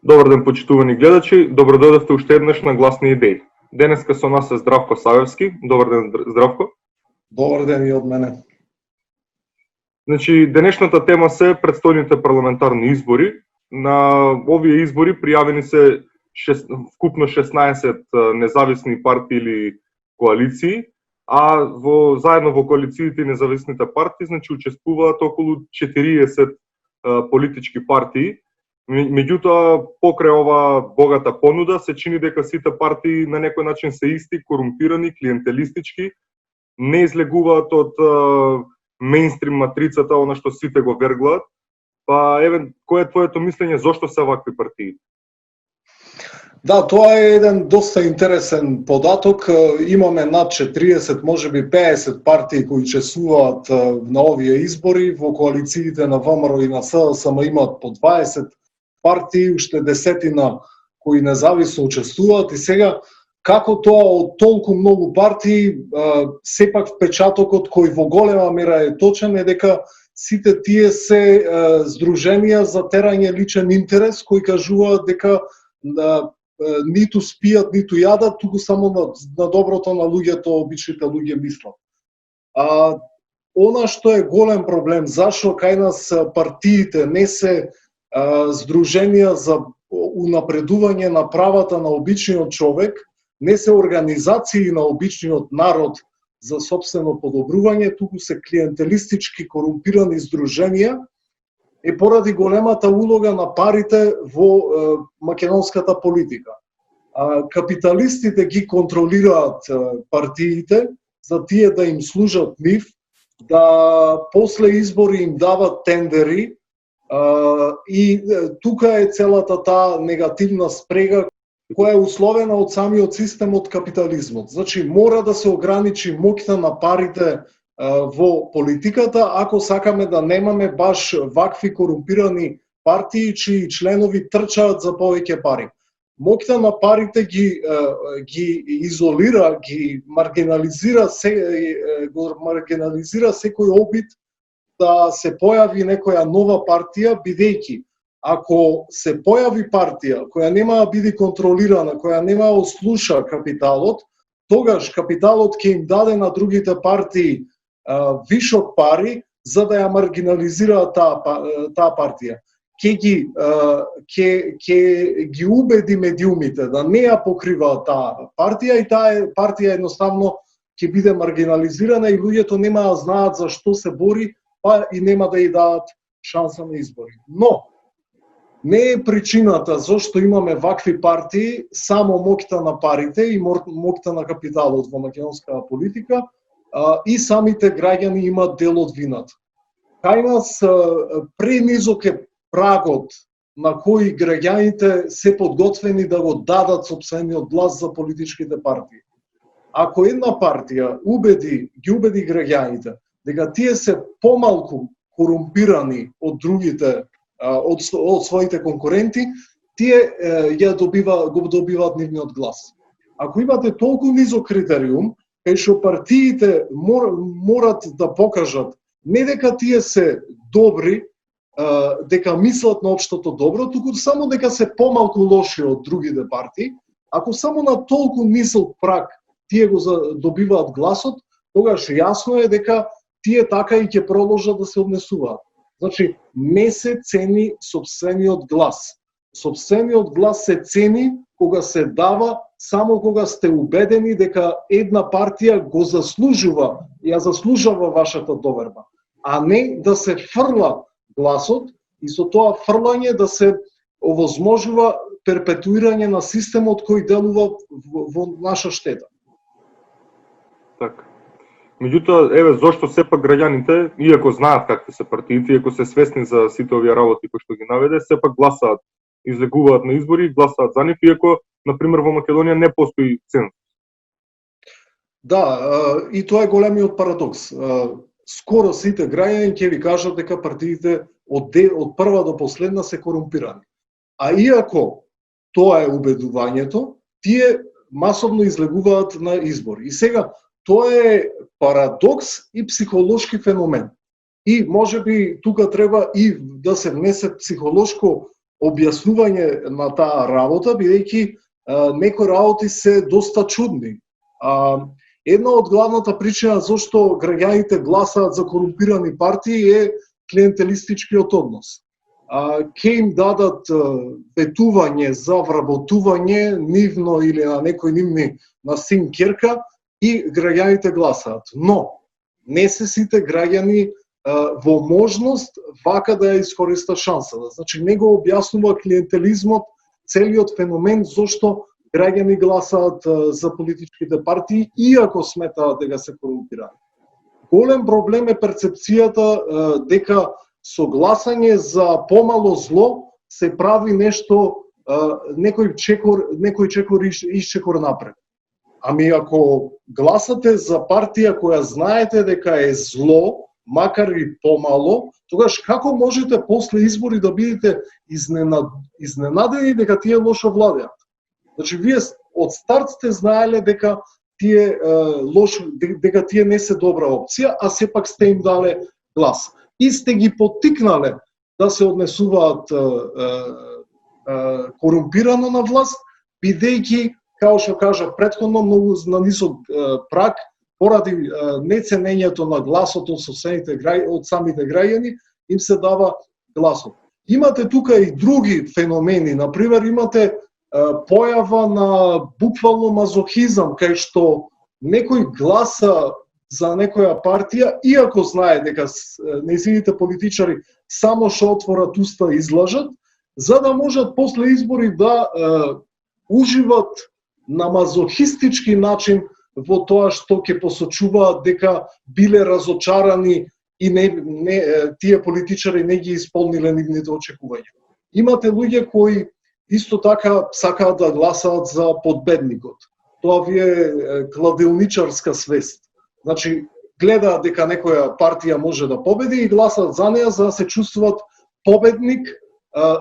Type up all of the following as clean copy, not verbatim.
Добар ден, почитувани гледачи, добродојдовте уште еднаш на Гласни идеи. Денеска со нас е Здравко Савевски. Добар ден, Здравко. Добар ден и од мене. Значи, денешната тема се предстојните парламентарни избори. На овие избори пријавени се вкупно 16 независни партии или коалиции, а заедно во коалициите и независните партии, значи учествуваат околу 40 политички партии. Меѓутоа, покрај ова богата понуда, се чини дека сите партии на некој начин се исти, корумпирани, клиентелистички, не излегуваат од мејнстрим матрицата, она што сите го верглаат. Па, кој е твоето мислење, зошто се вакви партии? Да, тоа е еден доста интересен податок. Имаме над 40, можеби 50 партии кои учествуваат на овие избори. Во коалициите на ВМРО и на СДСМ имаат по 20 партии, уште десетина кои независно учествуваат, и сега како тоа од толку многу партии, сепак впечатокот кој во голема мера е точен е дека сите тие се здруженија за терање личен интерес, кои кажуваат дека ниту спијат, ниту јадат, туку само на доброто на луѓето, обичните луѓе мислат. Она што е голем проблем, зашо кај нас партиите не се здруженија за унапредување на правата на обичниот човек, не се организации на обичниот народ за сопствено подобрување, туку се клиентелистички, корумпирани здруженија, е поради големата улога на парите во македонската политика. Капиталистите ги контролираат партиите, за тие да им служат нив, да после избори им дават тендери, и тука е целата таа негативна спрега која е условена од самиот систем од капитализмот. Значи, мора да се ограничи моќта на парите во политиката, ако сакаме да немаме баш вакви корумпирани партии чии членови трчаат за повеќе пари. Моќта на парите ги изолира, ги маргинализира секој обид да се појави некоја нова партија, бидејќи ако се појави партија која нема да биде контролирана, која нема да ослуша капиталот, тогаш капиталот ќе им даде на другите партии вишок пари за да ја маргинализира таа партија. Ќе ги убеди медиумите да не ја покрива таа партија, и таа партија едноставно ќе биде маргинализирана и луѓето нема да знаат за што се бори, па и нема да ја дадат шанса на избори. Но не е причината зошто имаме вакви партии само моќта на парите и моќта на капиталот во македонската политика, и самите граѓани имаат дел од вината. Кај нас пренизок е прагот на кој граѓаните се подготвени да го дадат сопствениот глас за политичките партии. Ако една партија ги убеди граѓаните дека тие се помалку корумпирани од другите, од своите конкуренти, тие го добиваат нивниот глас. Ако имате толку низок критериум, кај што партиите морат да покажат не дека тие се добри, дека мислат на општото добро, туку само дека се помалку лоши од другите партии, ако само на толку нисок праг тие го добиваат гласот, тогаш јасно е дека тие така и ќе продолжат да се однесуваат. Значи, не се цени сопствениот глас. Сопствениот глас се цени кога се дава само кога сте убедени дека една партија го заслужува, ја заслужава вашата доверба, а не да се фрла гласот и со тоа фрлање да се овозможува перпетуирање на системот кој делува во наша штета. Така. Меѓутоа, зошто сепак граѓаните, иако знаат какви се партиите, иако се свесни за сите овие работи кои што ги наведе, сепак гласаат, излегуваат на избори, гласаат за нив, иако, например, во Македонија не постои цензус. Да, и тоа е големиот парадокс. Скоро сите граѓани ќе ви кажат дека партиите од прва до последна се корумпирани. А иако тоа е убедувањето, тие масовно излегуваат на избори. И сега, тоа е парадокс и психолошки феномен. И можеби тука треба и да се внесе психолошко објаснување на таа работа, бидејќи некои работи се доста чудни. Една од главната причина зашто граѓаните гласаат за корумпирани партии е клиентелистичкиот однос. Ке им дадат ветување за вработување нивно или на некој нивни на син керка и граѓаните гласаат. Но не се сите граѓани во можност вака да ја искористат шансата. Значи не го објаснува клиентелизмот, целиот феномен зашто граѓани гласаат за политичките партии иако сметаат дека се корумпирани. Голем проблем е перцепцијата дека со гласање за помало зло се прави нешто, некој чекор исчекор напред. Ами ако гласате за партија која знаете дека е зло, макар и помало, тогаш како можете после избори да бидете изненадени дека тие лошо владеат? Значи вие од старт сте знаеле дека тие не се добра опција, а сепак сте им дале глас. И сте ги поттикнале да се однесуваат корумпирано на власт, бидејќи, као што кажа претходно, многу на нисок праг, поради неценењето на гласот од самите граѓани, им се дава гласот. Имате тука и други феномени, например имате појава на буквално мазохизам, кај што некој гласа за некоја партија, иако знае дека нејзините политичари само што отворат уста излажат, за да можат после избори да уживат на мазохистички начин во тоа што ќе посочуваат дека биле разочарани и тие политичари не ги исполниле нивните очекувања. Имате луѓе кои исто така сакаат да гласаат за подбедникот. Тоа ви е кладилничарска свест. Значи, гледаат дека некоја партија може да победи и гласаат за неја за да се чувствуваат победник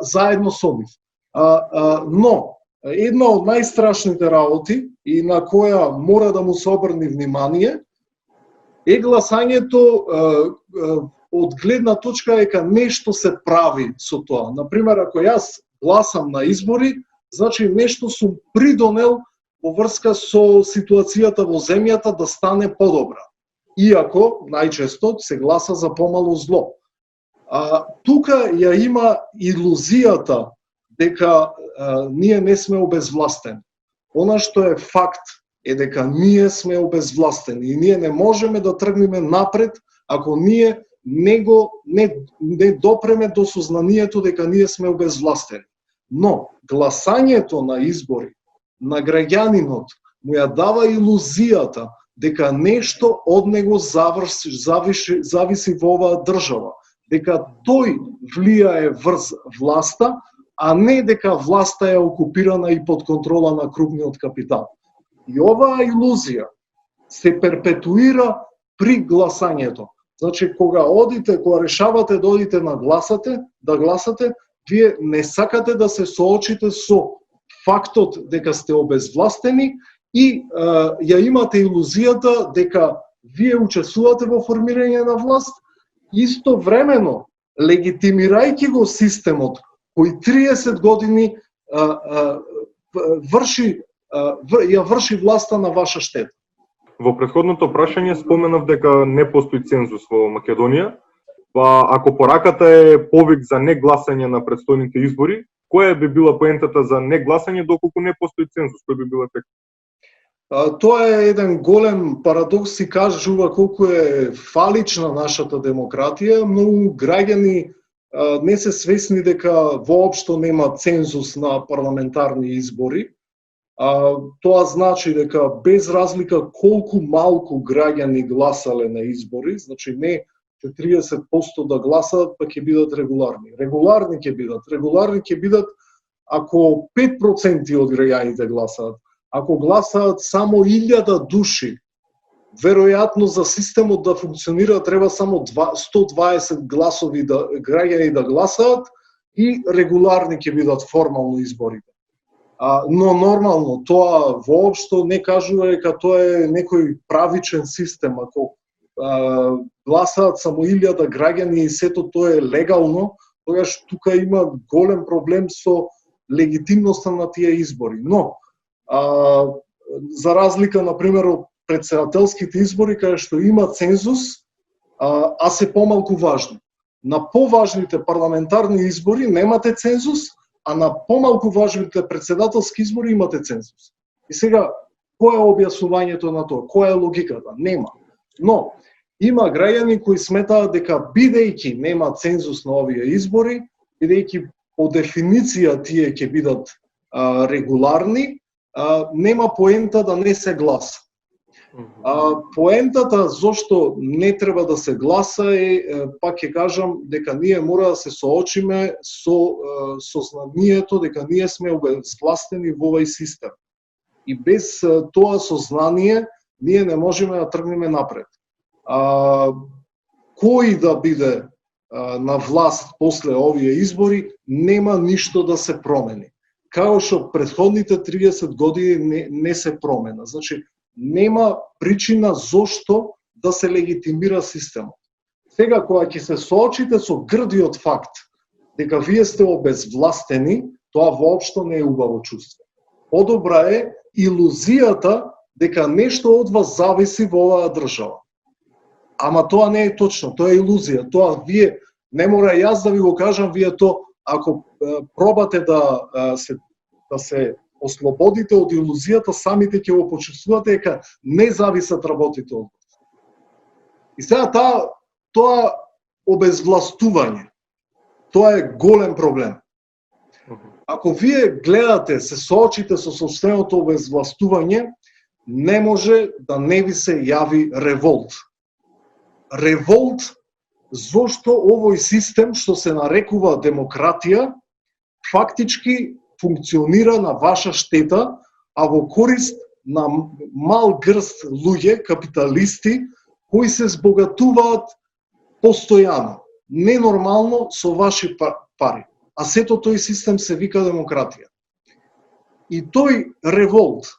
заедно со нив. Но, една од најстрашните работи и на која мора да му се обрне внимание е гласањето од гледна точка дека нешто се прави со тоа. Например, ако јас гласам на избори, значи нешто сум придонел во врска со ситуацијата во земјата да стане подобра. Иако, најчесто, се гласа за помало зло. Тука ја има илузијата дека ние не сме обезвластени. Она што е факт е дека ние сме обезвластени и ние не можеме да тргнеме напред ако ние не допреме до сознанието дека ние сме обезвластени. Но гласањето на избори на граѓанинот му ја дава илузијата дека нешто од него зависи во оваа држава, дека тој влијае врз власта, а не дека власта е окупирана и под контрола на крупниот капитал. И оваа илузија се перпетуира при гласањето. Значи, кога решавате да одите да гласате, вие не сакате да се соочите со фактот дека сте обезвластени и ја имате илузијата дека вие учествувате во формирање на власт, истовремено легитимирајќи го системот кој 30 години врши власта на ваша штета. Во претходното прашање споменав дека не постои цензус во Македонија, па ако пораката е повик за негласање на претстојните избори, која би била поентата за негласање доколку не постои цензус, кој би бил ефект? Тоа е еден голем парадокс и кажува колку е фалична нашата демократија. Многу граѓани не се свесни дека воопшто нема цензус на парламентарни избори. Тоа значи дека без разлика колку малку граѓани гласале на избори, значи не 40% да гласаат, па ќе бидат регуларни. Регуларни ќе бидат ако 5% од граѓаните гласаат. Ако гласаат само 1000 души, веројатно за системот да функционира треба само 120 гласови граѓани да гласаат и регуларни ќе бидат формално изборите. Но нормално, тоа воопшто не кажува дека тоа е некој правичен систем. Ако гласаат само 1000 граѓани и сето тоа е легално, тогаш тука има голем проблем со легитимноста на тие избори. Но, за разлика, например, од председателските избори, каде што има цензус, а се помалку важни. На поважните парламентарни избори немате цензус, а на помалку важните председателски избори имате цензус. И сега, кој е објаснувањето на тоа? Која е логиката? Нема. Но, има граѓани кои сметаат дека бидејќи нема цензус на овие избори, бидејќи по дефиниција тие ќе бидат регуларни, нема поента да не се гласа. Поентата зошто не треба да се гласа е, пак ќе кажам, дека ние мора да се соочиме со сознанието дека ние сме обезвластени во овој систем. И без тоа сознание ние не можеме да тргнеме напред. Кој да биде на власт после овие избори, нема ништо да се промени. Као што претходните 30 години не се промена. Значи, нема причина зошто да се легитимира системот. Сега, кога ќе се соочите со грдиот факт дека вие сте обезвластени, тоа воопшто не е убаво чувство. Подобра е илузијата дека нешто од вас зависи во оваа држава. Ама тоа не е точно, тоа е илузија. Тоа вие, не мора јас да ви го кажам, вие то, ако пробате да се ослободите од илузијата, самите ќе го почувствувате дека не зависат работите од вас. И сега тоа обезвластување, тоа е голем проблем. Ако вие гледате, се соочите со собственото обезвластување, не може да не ви се јави револт. Револт зошто овој систем што се нарекува демократија фактички функционира на ваша штета, а во корист на мал грст луѓе, капиталисти, кои се збогатуваат постојано, ненормално со ваши пари. А сето тој систем се вика демократија. И тој револт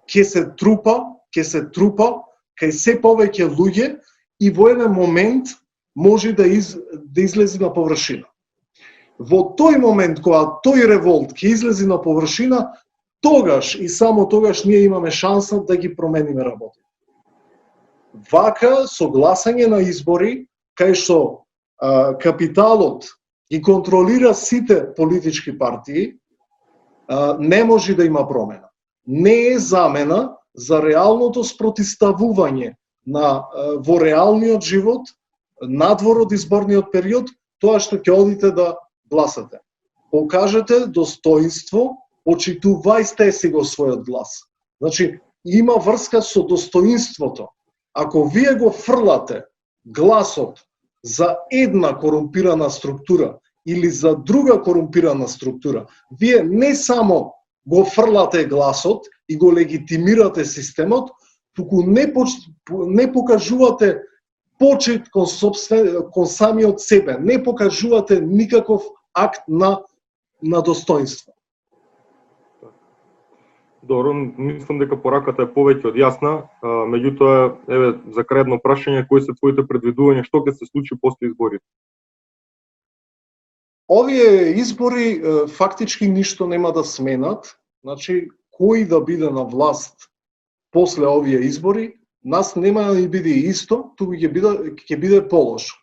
ќе се трупа кај се повеќе луѓе и во еден момент може да излезе на површина. Во тој момент кога тој револт ќе излезе на површина, тогаш и само тогаш ние имаме шанса да ги промениме работите. Вака, со гласање на избори, кај што капиталот ги контролира сите политички партии, не може да има промена. Не е замена за реалното спротиставување во реалниот живот, надвор од изборниот период, тоа што ќе одите да гласате. Покажете достоинство, почитувајте си го својот глас. Значи, има врска со достоинството. Ако вие го фрлате гласот за една корумпирана структура или за друга корумпирана структура, вие не само го фрлате гласот и го легитимирате системот, туку не покажувате почит кон самиот себе, не покажувате никаков акт на достоинство. Добро, мислам дека пораката е повеќе од јасна, меѓутоа, еве, за крајно прашање, кои се твоите предвидувања, што ќе се случи после изборите? Овие избори фактички ништо нема да сменат, значи, кој да биде на власт после овие избори, нас нема да ни биде исто, туку ќе биде полошо.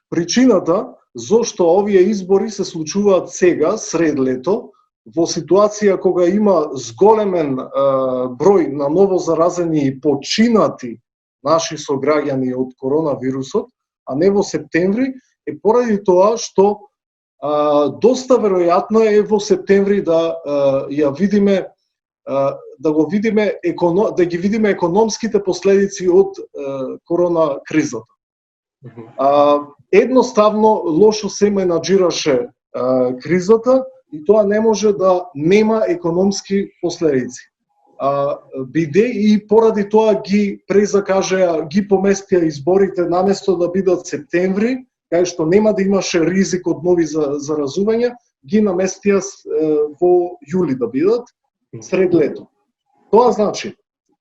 Причината зошто овие избори се случуваат сега, сред лето, во ситуација кога има зголемен број на ново заразени и починати наши сограѓани од коронавирусот, а не во септември, е поради тоа што доста веројатно е во септември да ги видиме економските последици од корона кризата. Едноставно лошо се менаџираше кризата и тоа не може да нема економски последици. Биде и поради тоа ги презакажаа, ги поместија изборите наместо да бидат септември, кај што нема да имаше ризик од нови заразувања, ги наместија во јули да бидат, сред лето. Тоа значи,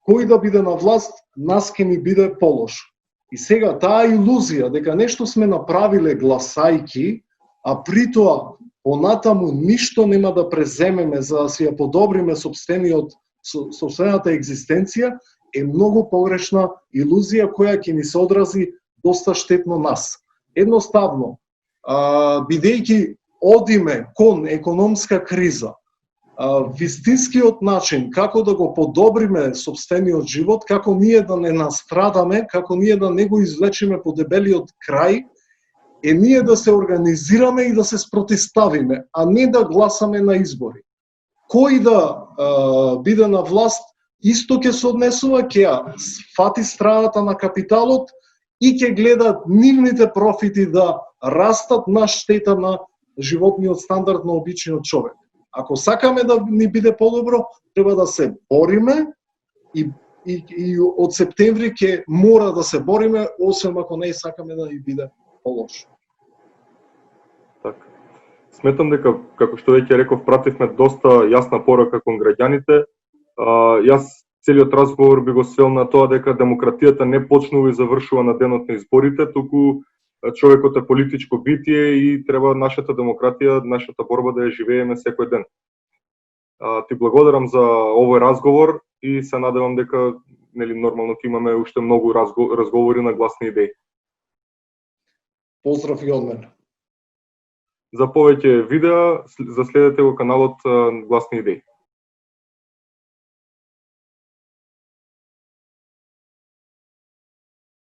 кој да биде на власт, нас ќе ни биде полошо. И сега таа илузија дека нешто сме направиле гласајки, а при тоа понатаму ништо нема да преземеме за да си ја подобриме сопствената екзистенција, е многу погрешна илузија која ќе ни се одрази доста штетно нас. Едноставно, бидејќи одиме кон економска криза, вистинскиот начин како да го подобриме сопствениот живот, како ние да не настрадаме, како ние да не го извлечеме по дебелиот крај, е ние да се организираме и да се спротивставиме, а не да гласаме на избори. Кој да биде на власт, исто ќе се однесува, ќе ја фати страната на капиталот и ќе гледа нивните профити да растат на штета на животниот стандард на обичниот човек. Ако сакаме да ни биде подобро, треба да се бориме и од септември ќе мора да се бориме, освен ако не сакаме да ни биде полошо. Така. Сметам дека, како што веќе реков, пративме доста јасна порака кон граѓаните. Јас целиот разговор би го свел на тоа дека демократијата не почнува и завршува на денот на изборите, туку човекот е политичко битие и треба нашата демократија, нашата борба да ја живееме секој ден. Ти благодарам за овој разговор и се надевам дека нормално ќе имаме уште многу разговори на гласни идеи. Поздрав и од мене. За повеќе видеа, заследете го каналот Гласни идеи.